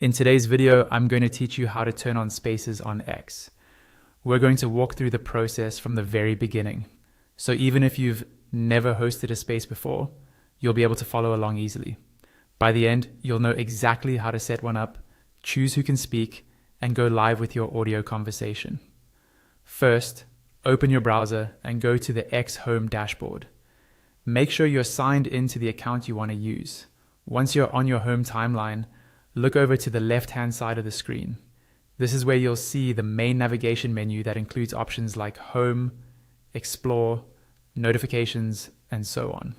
In today's video, I'm going to teach you how to turn on Spaces on X. We're going to walk through the process from the very beginning. So even if you've never hosted a space before, you'll be able to follow along easily. By the end, you'll know exactly how to set one up, choose who can speak, and go live with your audio conversation. First, open your browser and go to the X Home dashboard. Make sure you're signed into the account you want to use. Once you're on your home timeline, look over to the left-hand side of the screen. This is where you'll see the main navigation menu that includes options like Home, Explore, Notifications, and so on.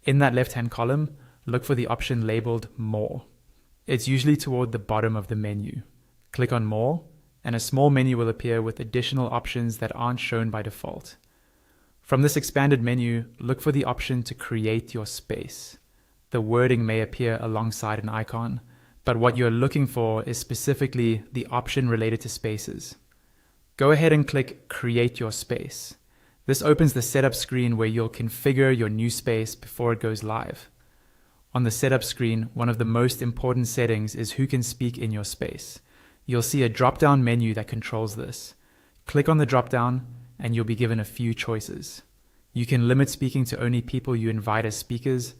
In that left-hand column, look for the option labeled More. It's usually toward the bottom of the menu. Click on More, and a small menu will appear with additional options that aren't shown by default. From this expanded menu, look for the option to create your space. The wording may appear alongside an icon, but what you're looking for is specifically the option related to spaces. Go ahead and click Create Your Space. This opens the setup screen where you'll configure your new space before it goes live. On the setup screen, one of the most important settings is who can speak in your space. You'll see a drop-down menu that controls this. Click on the drop-down and you'll be given a few choices. You can limit speaking to only people you invite as speakers.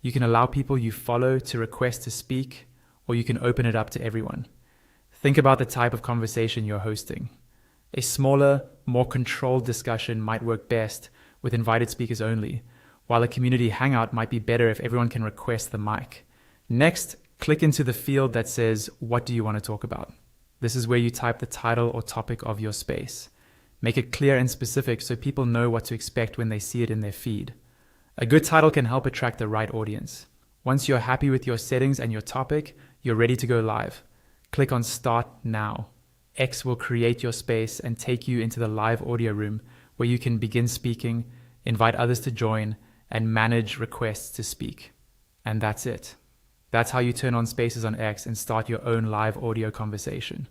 You can allow people you follow to request to speak, or you can open it up to everyone. Think about the type of conversation you're hosting. A smaller, more controlled discussion might work best with invited speakers only, while a community hangout might be better if everyone can request the mic. Next, click into the field that says, what do you want to talk about? This is where you type the title or topic of your space. Make it clear and specific so people know what to expect when they see it in their feed. A good title can help attract the right audience. Once you're happy with your settings and your topic, you're ready to go live. Click on Start Now. X will create your space and take you into the live audio room where you can begin speaking, invite others to join, and manage requests to speak. And that's it. That's how you turn on Spaces on X and start your own live audio conversation.